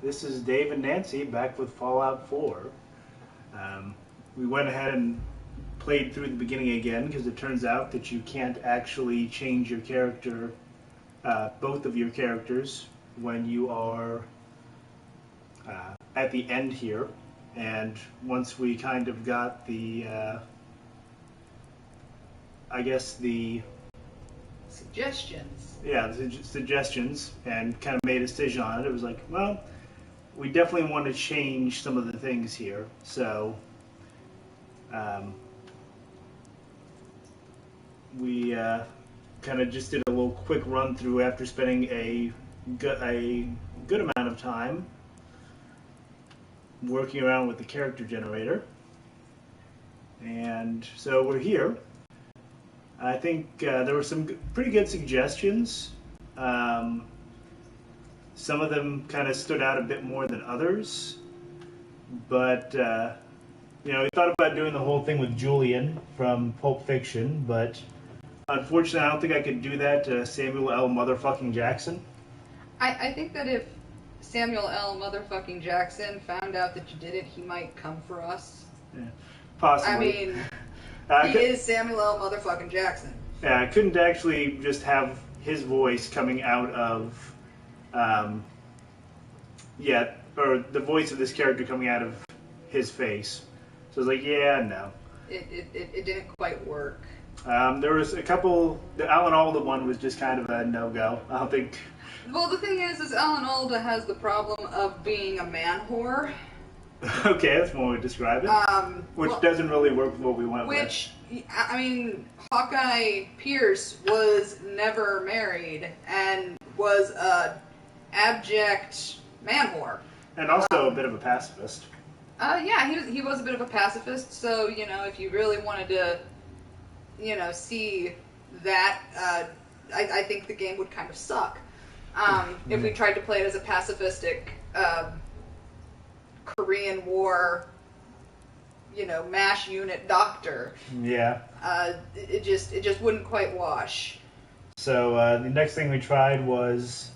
this is Dave and Nancy back with Fallout 4. We went ahead and played through the beginning again because it turns out that you can't actually change your character, both of your characters, when you are at the end here. And once we kind of got the, I guess the suggestions. Yeah, the suggestions, and kind of made a decision on it. It was like, well, we definitely want to change some of the things here. So we kind of just did a little quick run through after spending a good amount of time working around with the character generator. And so we're here. I think there were some pretty good suggestions. Some of them kind of stood out a bit more than others. But, we thought about doing the whole thing with Julian from Pulp Fiction, but unfortunately I don't think I could do that to Samuel L. motherfucking Jackson. I think that if Samuel L. motherfucking Jackson found out that you did it, he might come for us. Yeah, possibly. I mean... he is Samuel L. motherfucking Jackson. Yeah, I couldn't actually just have his voice coming out of, or the voice of this character coming out of his face. So I was like, yeah, no. It didn't quite work. There was a couple, the Alan Alda one was just kind of a no-go. I don't think... Well, the thing is Alan Alda has the problem of being a man whore. Okay, that's one way to describe it. Which doesn't really work with what we went with. Which, I mean, Hawkeye Pierce was never married and was a abject man whore. And also a bit of a pacifist. Yeah, he was a bit of a pacifist, so, if you really wanted to, see that, I think the game would kind of suck. If we tried to play it as a pacifistic... Korean War, MASH unit doctor. Yeah. It just wouldn't quite wash. So the next thing we tried was,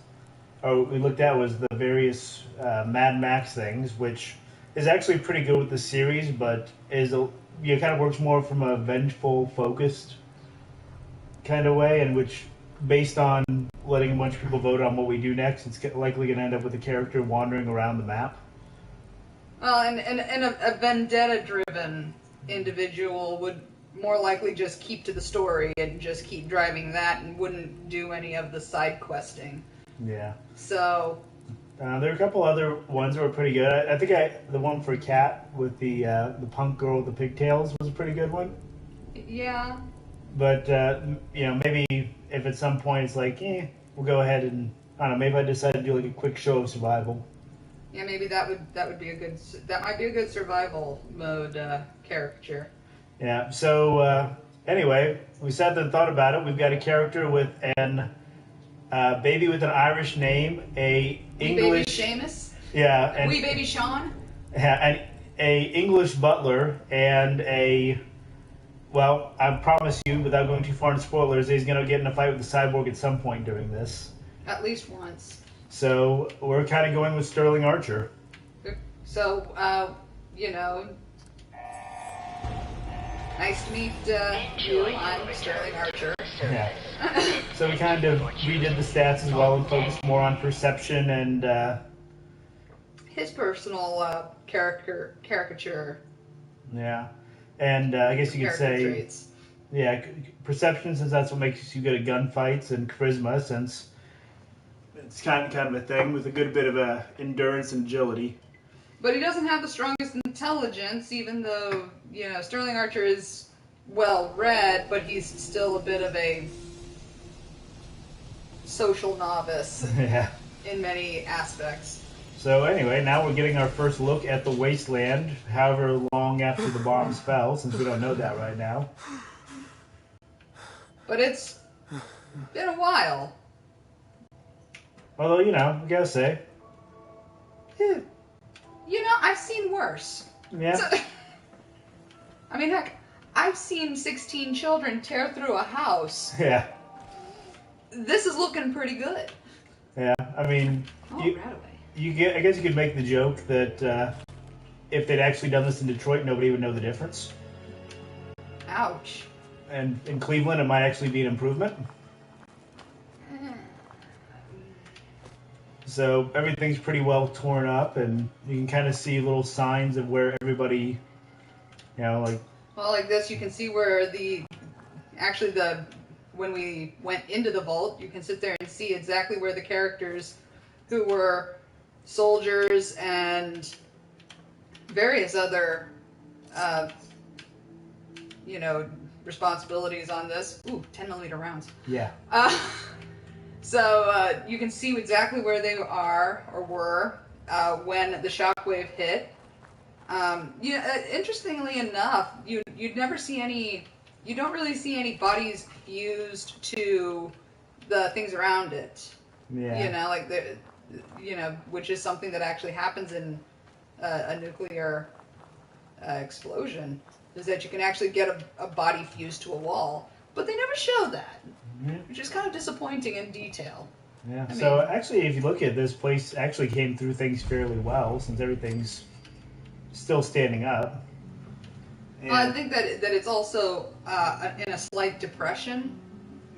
we looked at was the various Mad Max things, which is actually pretty good with the series, but kind of works more from a vengeful, focused kind of way, in which, based on letting a bunch of people vote on what we do next, it's likely going to end up with a character wandering around the map. Well, and a vendetta-driven individual would more likely just keep to the story and just keep driving that and wouldn't do any of the side questing. Yeah. So... there were a couple other ones that were pretty good. I think the one for Cat with the punk girl with the pigtails was a pretty good one. Yeah. But, maybe if at some point it's like, we'll go ahead and, I don't know, maybe I decide to do like a quick show of survival. Yeah, maybe that might be a good survival mode caricature. Yeah. So anyway, we sat there and thought about it. We've got a character with an baby with an Irish name, a English baby Seamus. Yeah, and wee baby Sean. Yeah, and a English butler and a. Well, I promise you, without going too far into spoilers, he's going to get in a fight with the cyborg at some point during this. At least once. So we're kind of going with Sterling Archer. So, nice to meet you. I'm Sterling Archer. Yeah. So we kind of redid the stats as well and focused more on perception and... his personal caricature. Yeah. And I guess you could say... traits. Yeah, perception, since that's what makes you good at gunfights, and charisma, since... It's kind of a thing with a good bit of endurance and agility. But he doesn't have the strongest intelligence, even though, Sterling Archer is well-read, but he's still a bit of a social novice in many aspects. So anyway, now we're getting our first look at the wasteland, however long after the bombs fell, since we don't know that right now. But it's been a while. Although, I gotta say. Yeah. I've seen worse. Yeah. So, I mean, heck, I've seen 16 children tear through a house. Yeah. This is looking pretty good. Yeah, I mean... Oh, right away. I guess you could make the joke that if they'd actually done this in Detroit, nobody would know the difference. Ouch. And in Cleveland, it might actually be an improvement. So everything's pretty well torn up, and you can kind of see little signs of where everybody, like... Well, like this, you can see where when we went into the vault, you can sit there and see exactly where the characters who were soldiers and various other, responsibilities on this. Ooh, 10mm rounds. Yeah. So you can see exactly where they are or were when the shockwave hit. Interestingly enough, you'd never see any. You don't really see any bodies fused to the things around it. Yeah. Which is something that actually happens in a nuclear explosion. Is that you can actually get a body fused to a wall, but they never show that. Which is kind of disappointing in detail. Yeah. So actually, if you look at this place, actually came through things fairly well since everything's still standing up. Well, I think that it's also in a slight depression.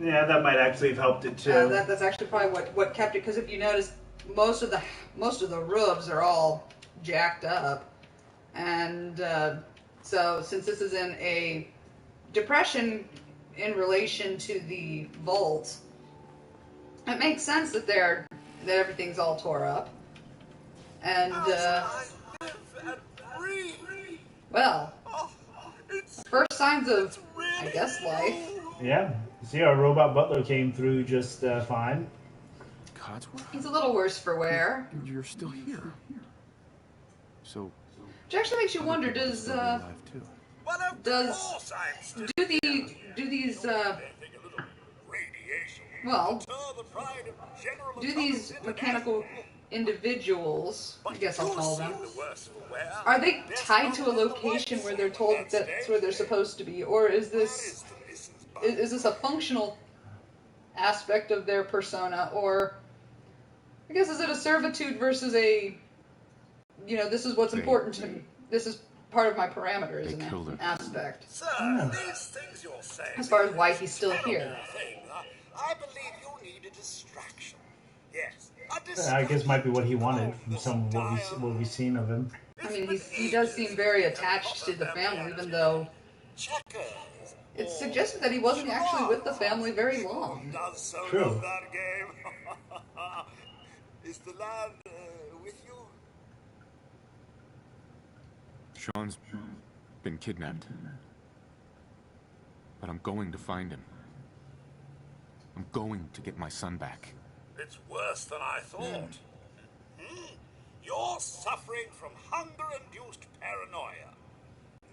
Yeah, that might actually have helped it too. That's actually probably what kept it. Because if you notice, most of the roofs are all jacked up, and so since this is in a depression in relation to the vault, it makes sense that everything's all tore up. And well, first signs of, I guess, life. Yeah. See, our robot butler came through just fine. He's a little worse for wear. You're still here. So, which actually makes you wonder: do these mechanical individuals, I guess I'll call them, are they tied to a location where they're told that's where they're supposed to be, or is this a functional aspect of their persona, or I guess is it a servitude versus a, this is what's important to me. This is part of my parameters in that aspect. As far as why he's still here. I believe you need a distraction. Yes. I guess might be what he wanted from some of what we've seen of him. I mean, he does seem very attached to the family, even though it's suggested that he wasn't actually with the family very long. True. Is the lad with you? Sean's been kidnapped. But I'm going to find him. I'm going to get my son back. It's worse than I thought. You're suffering from hunger-induced paranoia.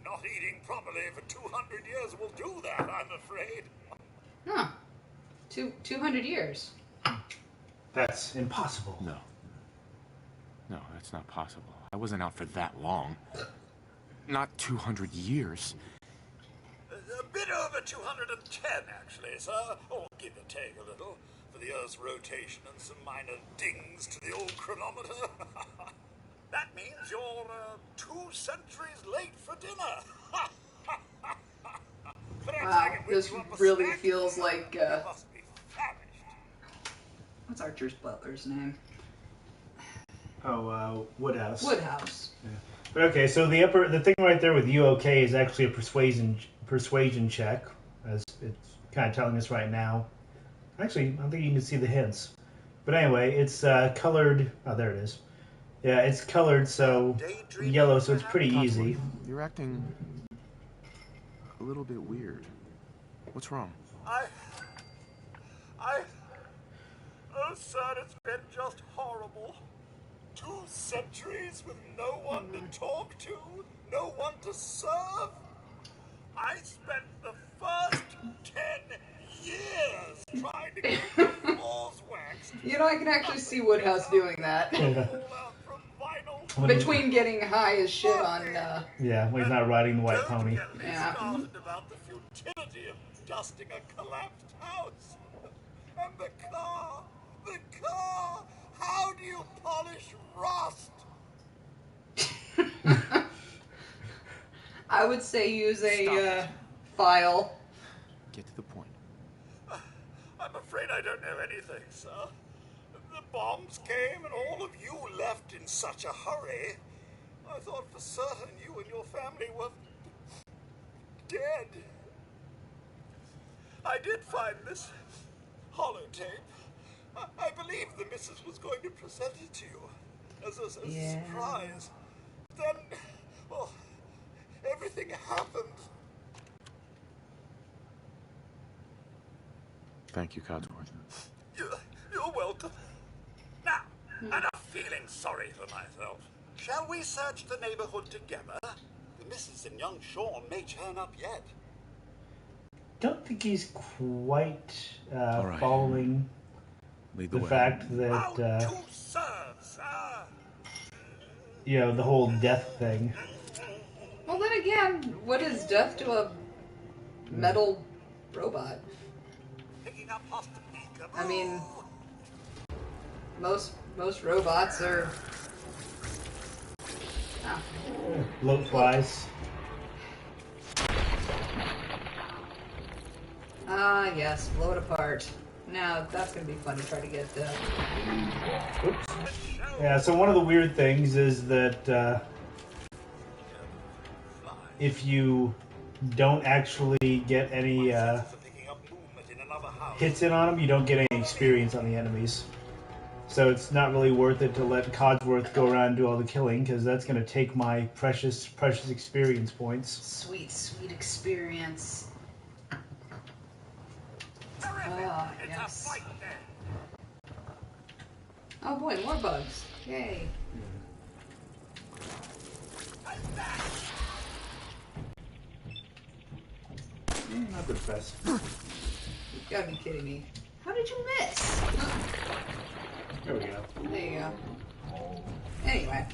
Not eating properly for 200 years will do that, I'm afraid. Huh. 200 years. That's impossible. No, that's not possible. I wasn't out for that long. Not 200 years. A bit over 210, actually, sir. Or give or take a little, for the Earth's rotation and some minor dings to the old chronometer. That means you're 2 centuries late for dinner. Wow, this really feels like... what's Archer's butler's name? Oh, Woodhouse. Woodhouse. Yeah. But okay, so the thing right there with you okay is actually a persuasion check, as it's kind of telling us right now. Actually, I don't think you can see the hints. But anyway, it's colored. Oh, there it is. Yeah, it's colored so yellow, so it's pretty easy. You're acting a little bit weird. What's wrong? Oh, son, it's been just horrible. 2 centuries with no one to talk to, no one to serve. I spent the first 10 years trying to get the floors waxed. I can actually see Woodhouse doing that. Between getting high as shit on... Yeah, when he's not riding the white pony. Yeah. About the futility of dusting a collapsed house. And the car! How do you polish rust? I would say use Stop a it. file. Get to the point. I'm afraid I don't know anything, sir. The bombs came and all of you left in such a hurry. I thought for certain you and your family were dead. I did find this holotape. I believe the missus was going to present it to you as a surprise. Then, well, everything happened. Thank you, Codsworth. You're welcome. Now, enough feeling sorry for myself. Shall we search the neighborhood together? The missus and young Sean may turn up yet. Don't think he's quite right. following Lead the the way. fact How that to serve, sir. the whole death thing. Well, then again, what is death to a metal robot? Picking up hostile peekaboo. I mean, most robots are. Oh. Bloat flies. Ah, yes, blow it apart. Now that's gonna be fun to try to get. Oops. Yeah. So one of the weird things is that if you don't actually get any hits in on them, you don't get any experience on the enemies. So it's not really worth it to let Codsworth go around and do all the killing, because that's going to take my precious experience points. Sweet, sweet experience. Oh, yes. Oh boy, more bugs. Yay. Not the best. You gotta be kidding me. How did you miss? There we go. There you go. Anyway.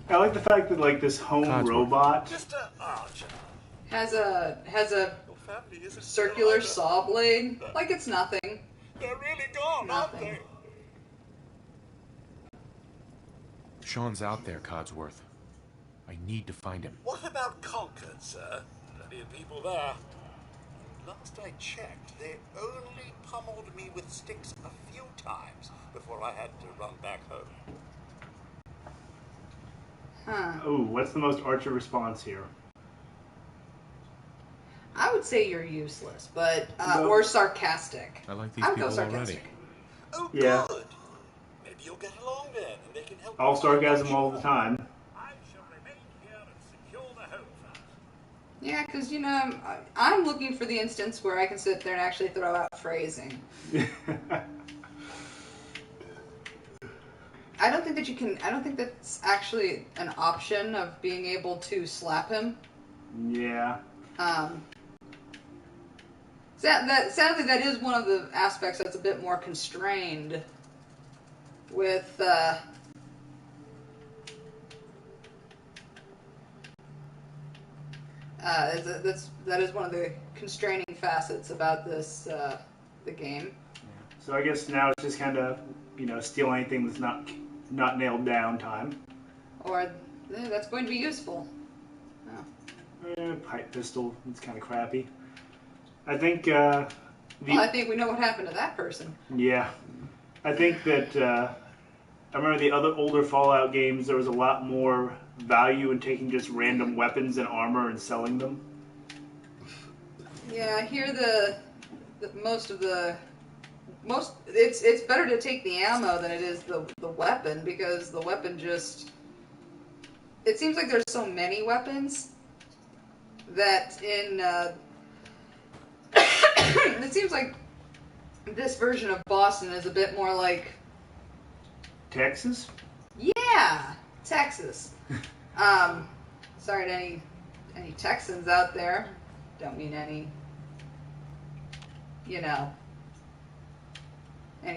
I like the fact that like this home Codsworth. robot Mr. Archer, Has a your family isn't circular still saw blade. Like it's nothing. They're really gone, aren't Nothing. they? Sean's out there, Codsworth. I need to find him. What about Concord, sir? Plenty of people there. Last I checked, they only pummeled me with sticks a few times before I had to run back home. Huh. Ooh, what's the most Archer response here? I would say you're useless, but No. or sarcastic. I like these I would go people already. sarcastic. Oh, Yeah. good. Maybe you'll get along then, and they can help All you sarcasm find all the time. I shall remain here and secure the home front. Yeah, because I'm looking for the instance where I can sit there and actually throw out phrasing. I don't think that you can. I don't think that's actually an option of being able to slap him. Yeah. Sadly, that is one of the aspects that's a bit more constrained with that is one of the constraining facets about this the game. So I guess now it's just kind of steal anything that's not nailed down time. Or that's going to be useful. Oh. Pipe pistol. It's kind of crappy. I think. Well, I think we know what happened to that person. Yeah. I think that I remember the other older Fallout games, there was a lot more value in taking just random weapons and armor and selling them. Yeah, I hear it's better to take the ammo than it is the weapon, because the weapon just, it seems like there's so many weapons that it seems like this version of Boston is a bit more like Texas? Yeah, Texas. Sorry to any Texans out there. Don't mean any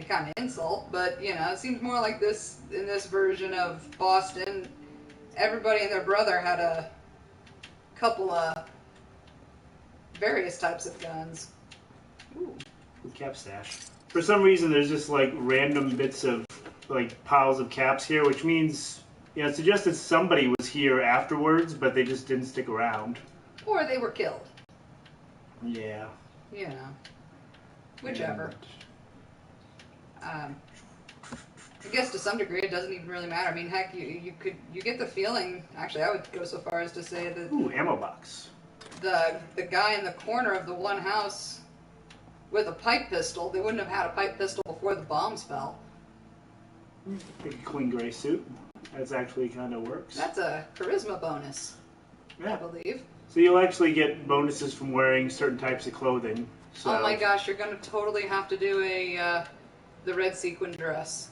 kind of insult, but it seems more like this in this version of Boston. everybody and their brother had a couple of various types of guns. Ooh. Cap stash. For some reason, there's just like random bits of like piles of caps here, which means it suggests that somebody was here afterwards, but they just didn't stick around. Or they were killed. Yeah. You know, whichever. I guess to some degree it doesn't even really matter. I mean, heck, you get the feeling. Actually, I would go so far as to say that. Ooh, ammo box. The guy in the corner of the one house with a pipe pistol. They wouldn't have had a pipe pistol before the bombs fell. Pick a clean gray suit. That's actually kind of works. That's a charisma bonus, yeah. I believe. So you'll actually get bonuses from wearing certain types of clothing. So. Oh my gosh, you're gonna totally have to do the red sequin dress.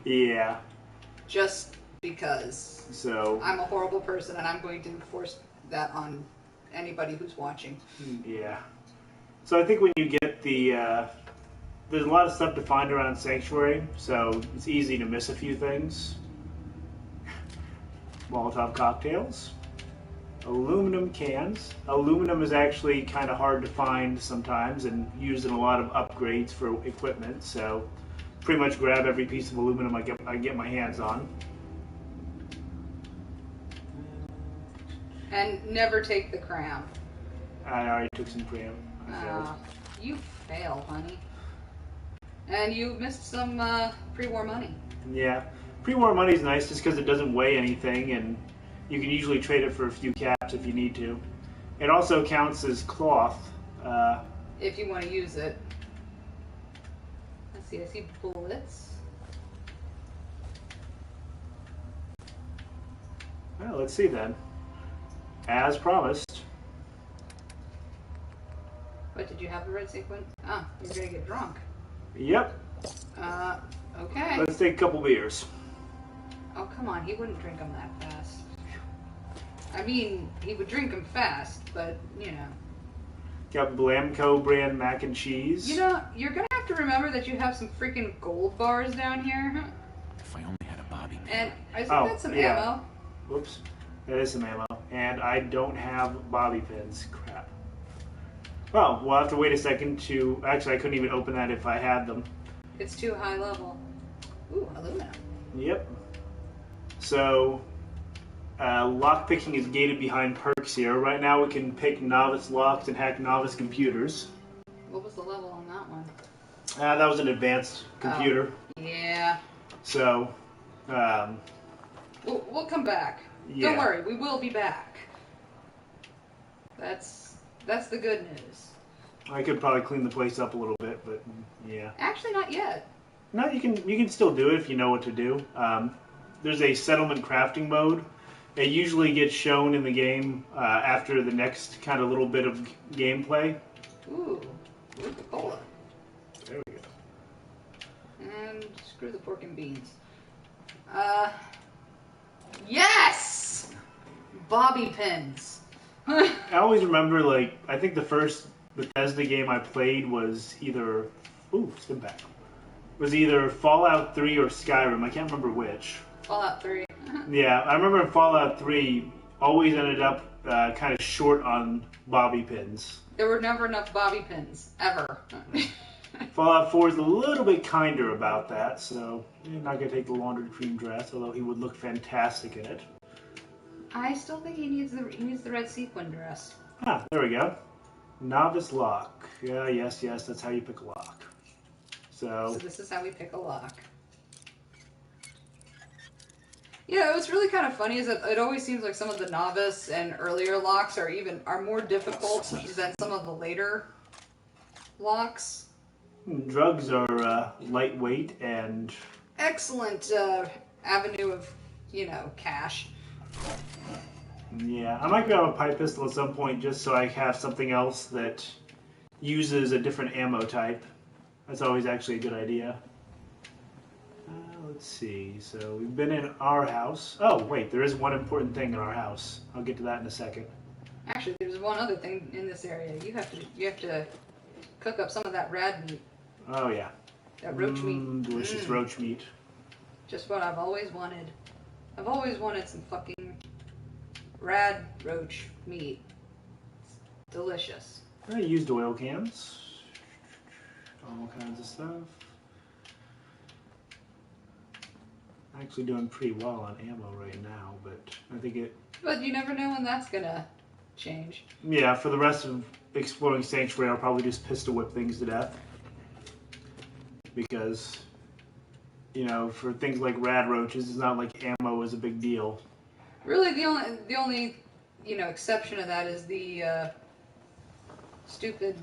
Yeah. Just because. So. I'm a horrible person, and I'm going to force that on anybody who's watching. Yeah. So I think when you get the, there's a lot of stuff to find around Sanctuary, so it's easy to miss a few things. Molotov cocktails. Aluminum cans. Aluminum is actually kind of hard to find sometimes and used in a lot of upgrades for equipment, so pretty much grab every piece of aluminum I get my hands on. And never take the cram. I already took some cram. You fail, honey. And you missed some pre-war money. Yeah. Pre-war money's nice just because it doesn't weigh anything, and you can usually trade it for a few caps if you need to. It also counts as cloth. If you want to use it. Let's see, I see bullets. Well, let's see then. As promised. What, did you have the red sequin? Ah, you're gonna get drunk. Yep. Okay. Let's take a couple beers. Oh, come on, he wouldn't drink them that fast. I mean, he would drink them fast, but, you know. Got Blamco brand mac and cheese. You know, you're gonna have to remember that you have some freaking gold bars down here. If I only had a bobby pin. And I think that's some ammo. Whoops. That is some ammo. And I don't have bobby pins. Crap. Well, we'll have to wait a second to... Actually, I couldn't even open that if I had them. It's too high level. Ooh, aluminum. Yep. So, lockpicking is gated behind perks here. Right now we can pick novice locks and hack novice computers. What was the level on that one? That was an advanced computer. Oh, yeah. So, We'll come back. Yeah. Don't worry, we will be back. That's the good news. I could probably clean the place up a little bit, but yeah. Actually, not yet. No, you can still do it if you know what to do. There's a settlement crafting mode. It usually gets shown in the game after the next kind of little bit of gameplay. Ooh, Coca-Cola. There we go. And screw the pork and beans. Yes! Bobby pins. I always remember, like, I think the first Bethesda game I played was either... Ooh, stim back. Was either Fallout 3 or Skyrim. I can't remember which. Fallout 3. Yeah, I remember in Fallout 3, always ended up kind of short on bobby pins. There were never enough bobby pins, ever. Fallout 4 is a little bit kinder about that, so you're not going to take the laundered cream dress, although he would look fantastic in it. I still think he needs the red sequin dress. Ah, there we go. Novice lock. Yeah, yes, that's how you pick a lock. So this is how we pick a lock. Yeah, what's really kind of funny is that it always seems like some of the novice and earlier locks are more difficult than some of the later locks. Drugs are lightweight and... Excellent avenue of, cash. Yeah, I might grab a pipe pistol at some point just so I have something else that uses a different ammo type. That's always actually a good idea. Let's see. So we've been in our house. Oh, wait, there is one important thing in our house. I'll get to that in a second. Actually, there's one other thing in this area. You have to cook up some of that rad meat. Oh, yeah. That roach meat. Delicious roach meat. Just what I've always wanted. I've always wanted some fucking radroach meat. It's delicious. I used oil cans. All kinds of stuff. Actually doing pretty well on ammo right now, but I think it... But you never know when that's gonna change. Yeah, for the rest of exploring Sanctuary, I'll probably just pistol whip things to death. Because, you know, for things like radroaches, it's not like ammo is a big deal. Really, the only you know, exception to that is the stupid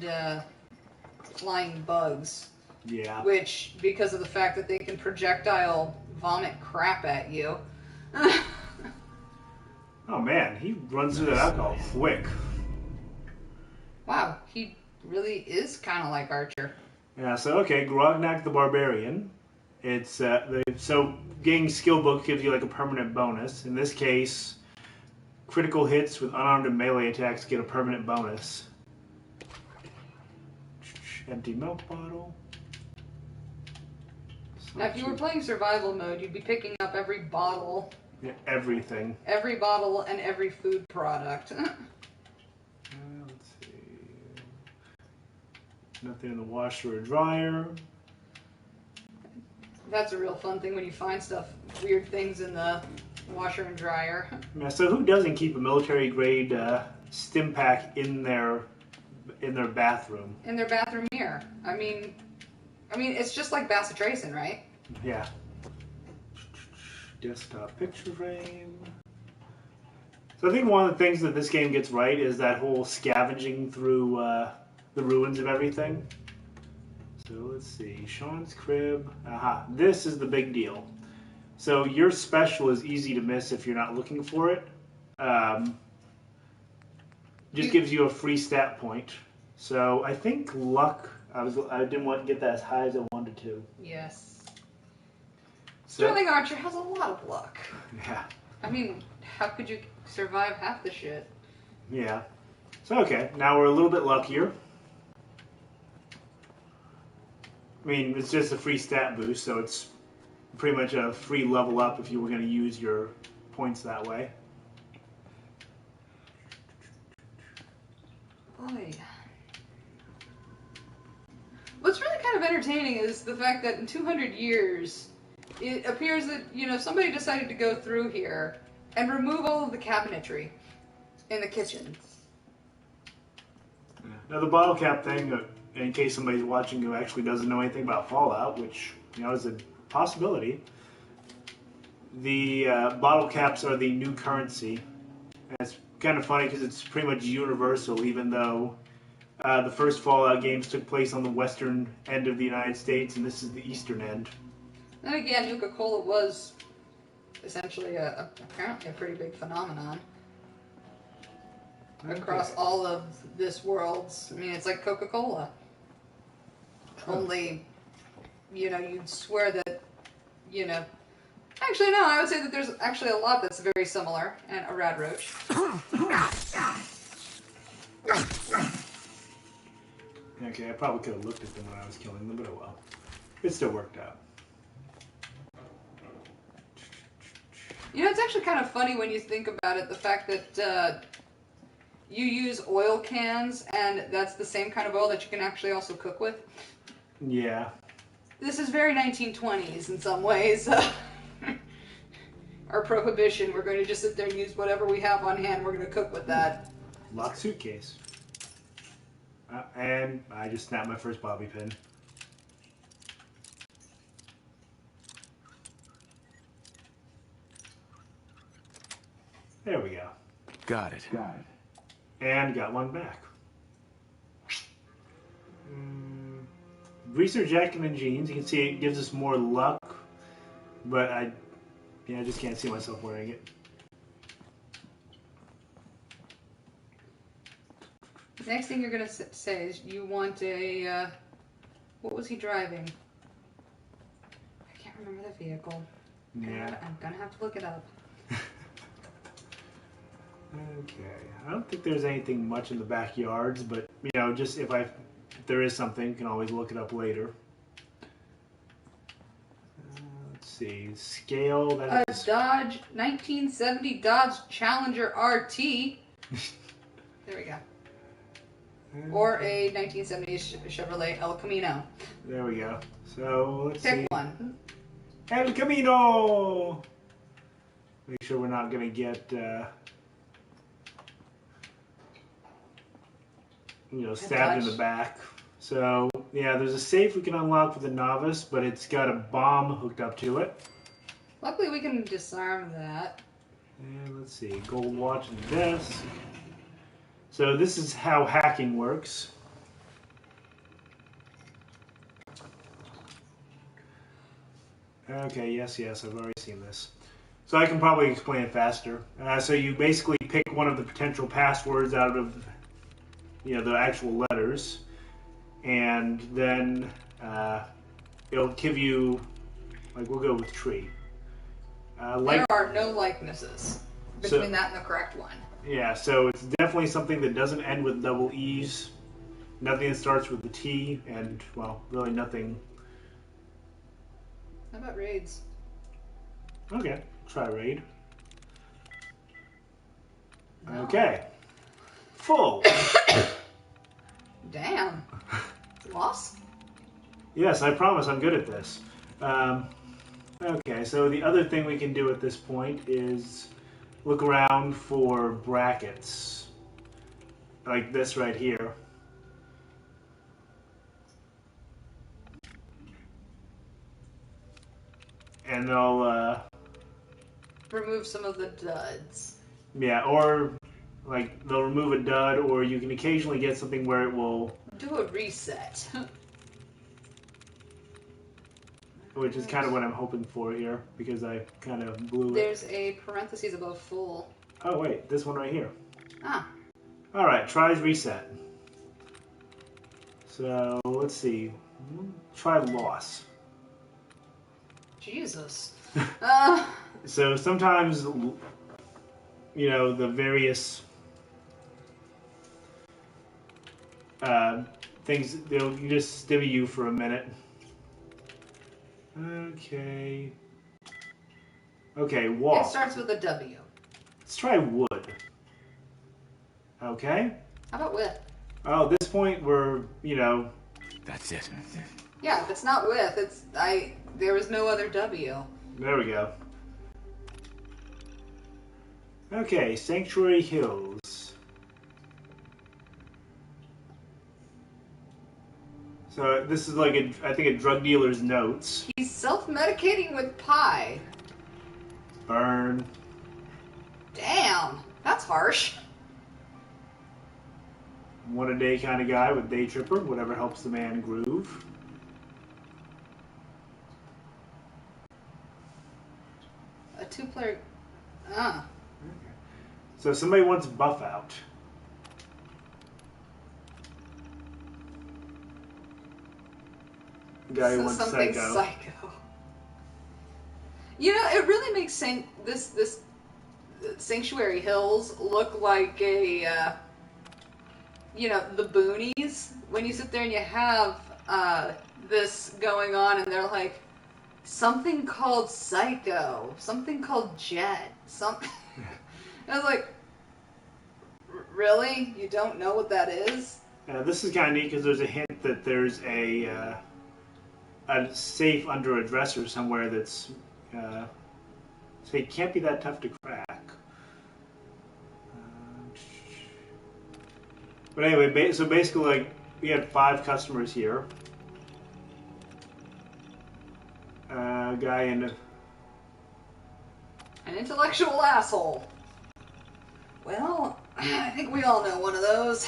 flying bugs. Yeah. Which, because of the fact that they can projectile vomit crap at you. Oh man, he runs through that alcohol quick. Wow, he really is kind of like Archer. Yeah, so okay, Grognak the Barbarian. It's so getting skill book gives you like a permanent bonus. In this case, critical hits with unarmed and melee attacks get a permanent bonus. Empty milk bottle. Now, if you were playing survival mode, you'd be picking up every bottle. Yeah, everything. Every bottle and every food product. Let's see. Nothing in the washer or dryer. That's a real fun thing when you find stuff, weird things in the washer and dryer. Yeah, so who doesn't keep a military grade stim pack in their bathroom? In their bathroom mirror. I mean, it's just like bacitracin, right? Yeah. Desktop picture frame. So I think one of the things that this game gets right is that whole scavenging through the ruins of everything. So let's see. Sean's crib. Aha. This is the big deal. So your special is easy to miss if you're not looking for it. Just gives you a free stat point. So I think luck. I didn't want to get that as high as I wanted to. Yes. So, Sterling Archer has a lot of luck. yeah. I mean, how could you survive half the shit? Yeah. So okay, now we're a little bit luckier. I mean, it's just a free stat boost, so it's pretty much a free level up if you were going to use your points that way. Boy. What's really kind of entertaining is the fact that in 200 years, it appears that, you know, somebody decided to go through here and remove all of the cabinetry in the kitchen. Yeah. Now the bottle cap thing, in case somebody's watching who actually doesn't know anything about Fallout, which, you know, is a possibility, the bottle caps are the new currency. And it's kind of funny because it's pretty much universal, even though the first Fallout games took place on the western end of the United States, and this is the eastern end. And again, Nuka-Cola was essentially apparently a pretty big phenomenon across all of this world. I mean, it's like Coca-Cola. Only, you know, you'd swear that, you know... Actually, no, I would say that there's actually a lot that's very similar, and a radroach. Okay, I probably could have looked at them when I was killing them, but oh well. It still worked out. You know, it's actually kind of funny when you think about it, the fact that you use oil cans, and that's the same kind of oil that you can actually also cook with. Yeah. This is very 1920s in some ways. Our prohibition, we're going to just sit there and use whatever we have on hand, we're going to cook with that. Locked suitcase. And I just snapped my first bobby pin. There we go. Got it. And got one back. Greaser jacket and jeans. You can see it gives us more luck, but I just can't see myself wearing it. Next thing you're going to say is you want a, what was he driving? I can't remember the vehicle. Yeah. I'm going to have to look it up. Okay. I don't think there's anything much in the backyards, but, you know, just if there is something, you can always look it up later. Let's see. Scale. A That is. Dodge 1970 Dodge Challenger RT. There we go. Or a 1970s Chevrolet El Camino. There we go. So let's Pick see. one. El Camino. Make sure we're not gonna get, stabbed in the back. So yeah, there's a safe we can unlock with a novice, but it's got a bomb hooked up to it. Luckily, we can disarm that. And let's see, gold watch and this. So this is how hacking works. Okay, yes, I've already seen this. So I can probably explain it faster. So you basically pick one of the potential passwords out of, the actual letters, and then it'll give you, like, we'll go with tree. There are no likenesses between that and the correct one. Yeah, so it's definitely something that doesn't end with double E's, nothing that starts with the T, and, well, really nothing. How about raids? Okay, try raid. No. Okay. Full. Damn. Loss? Yes, I promise I'm good at this. Okay, so the other thing we can do at this point is look around for brackets. Like this right here. And they'll, remove some of the duds. yeah, or, like, they'll remove a dud, or you can occasionally get something where it will... Do a reset. Which is kind of what I'm hoping for here, because I kind of blew it. There's a parentheses above full. Oh, wait, this one right here. Ah. Alright, tries reset. So, let's see. Try loss. Jesus. So sometimes, the various things, they'll just stimmy you for a minute. Okay. Okay, walk. It starts with a W. Let's try wood. Okay. How about with? Oh, at this point, we're, That's it. Yeah, if it's not with, there was no other W. There we go. Okay, Sanctuary Hills. So this is like I think a drug dealer's notes. He's self-medicating with pie. Burn. Damn, that's harsh. One a day kind of guy with day tripper, whatever helps the man groove. A two-player... So somebody wants buff out. Guy who wants something psycho. It really makes this Sanctuary Hills look like a, the boonies. When you sit there and you have this going on and they're like, something called Psycho, something called Jet, something... I was like, really? You don't know what that is? This is kind of neat because there's a hint that there's a safe under a dresser somewhere that's... so it can't be that tough to crack. But anyway, so basically, like, we had 5 customers here. Guy in... An intellectual asshole. Well, I think we all know one of those.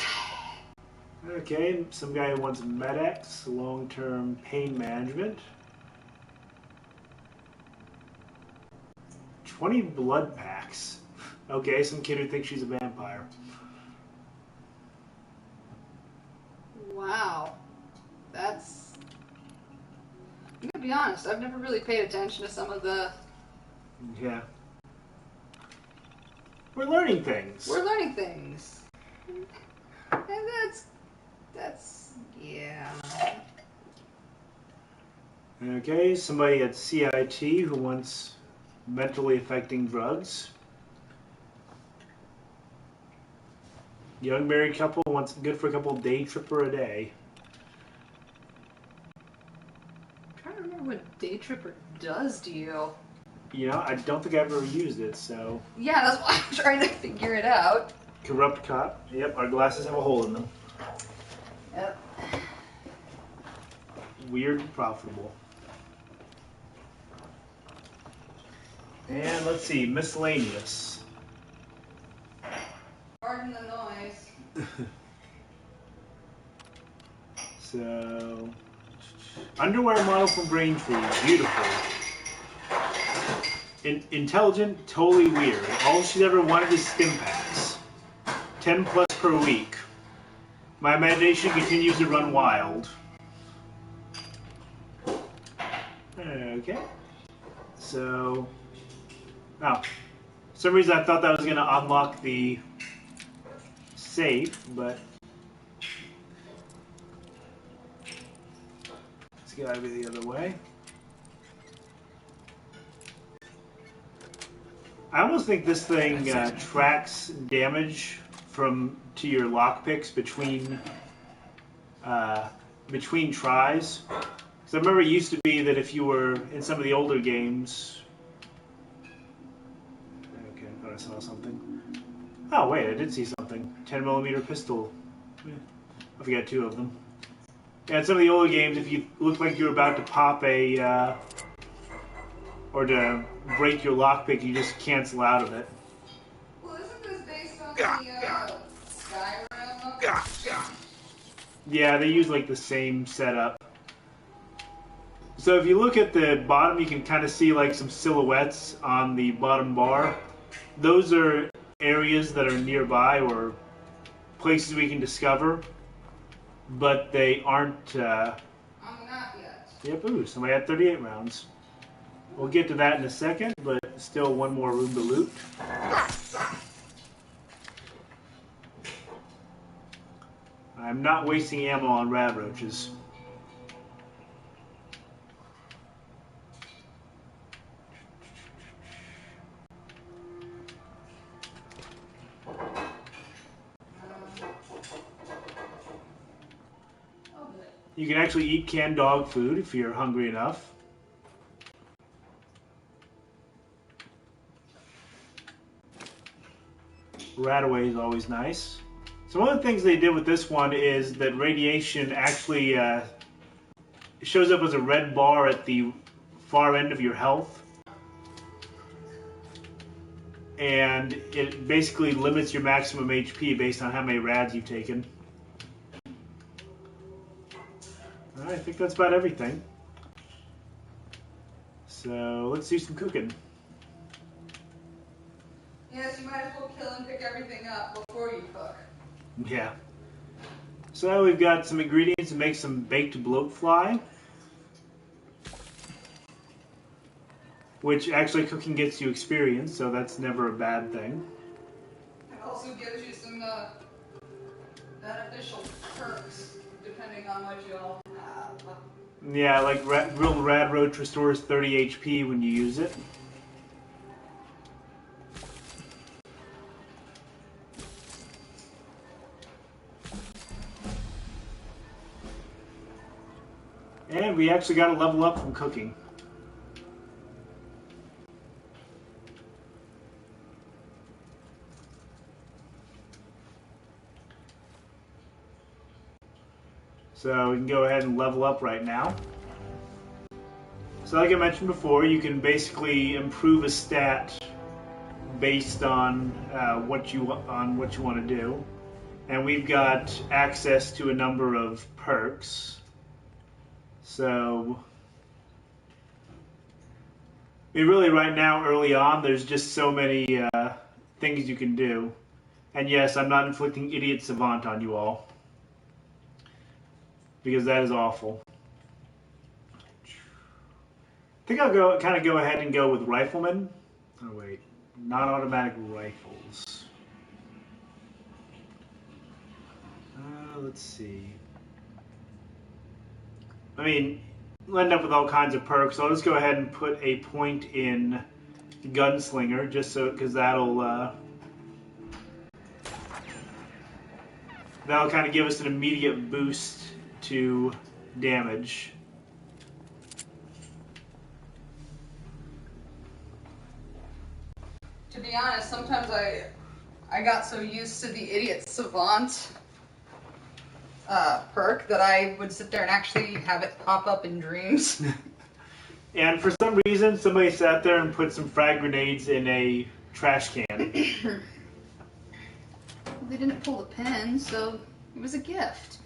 Okay, some guy who wants Med-X, long-term pain management. 20 blood packs. Okay, some kid who thinks she's a vampire. Wow. That's... I'm gonna be honest, I've never really paid attention to some of the... Yeah. We're learning things. We're learning things. And that's... yeah. Okay, somebody at CIT who wants mentally affecting drugs. Young married couple wants good for a couple day tripper a day. I'm trying to remember what Day Tripper does to you. You know, I don't think I've ever used it, so. Yeah, that's why I'm trying to figure it out. Corrupt cop. Yep, our glasses have a hole in them. Yep. Weird and profitable. And let's see, miscellaneous. Pardon the noise. So, underwear model from Braintree, beautiful. Intelligent, totally weird. All she's ever wanted is stim packs. 10 plus per week. My imagination continues to run wild. Okay. So, now, for some reason I thought that was going to unlock the safe, but it's got to be the other way. I almost think this thing tracks damage to your lockpicks between tries. Because I remember it used to be that if you were in some of the older games. Okay, I thought I saw something. Oh wait, I did see something. 10mm pistol. I forgot 2 of them. Yeah, in some of the older games, if you looked like you were about to pop or to break your lockpick, you just cancel out of it. Well, isn't this based on the Skyrim? Yeah, they use like the same setup. So if you look at the bottom, you can kind of see like some silhouettes on the bottom bar. Those are areas that are nearby or places we can discover, but they aren't. On the map yet. Yep, ooh, somebody had 38 rounds. We'll get to that in a second, but still one more room to loot. I'm not wasting ammo on radroaches. You can actually eat canned dog food if you're hungry enough. Radaway is always nice. So one of the things they did with this one is that radiation actually shows up as a red bar at the far end of your health. And it basically limits your maximum HP based on how many rads you've taken. I think that's about everything. So let's do some cooking. Yes, you might as well kill and pick everything up before you cook. Yeah. So we've got some ingredients to make some baked bloat fly. Which actually cooking gets you experience, so that's never a bad thing. It also gives you some beneficial perks, depending on what you all have. Yeah, like Grilled Radroach restores 30 HP when you use it. And we actually got a level up from cooking. So we can go ahead and level up right now. So like I mentioned before, you can basically improve a stat based on what you want to do. And we've got access to a number of perks. So, I mean, really right now, early on, there's just so many things you can do. And yes, I'm not inflicting idiot savant on you all. Because that is awful. I think I'll go ahead and go with rifleman. Oh wait, non-automatic rifles. Let's see. I mean, end up with all kinds of perks. So I'll just go ahead and put a point in Gunslinger, just so because that'll kind of give us an immediate boost to damage. To be honest, sometimes I got so used to the Idiot Savant perk that I would sit there and actually have it pop up in dreams. And for some reason, somebody sat there and put some frag grenades in a trash can. They didn't pull the pin, so it was a gift.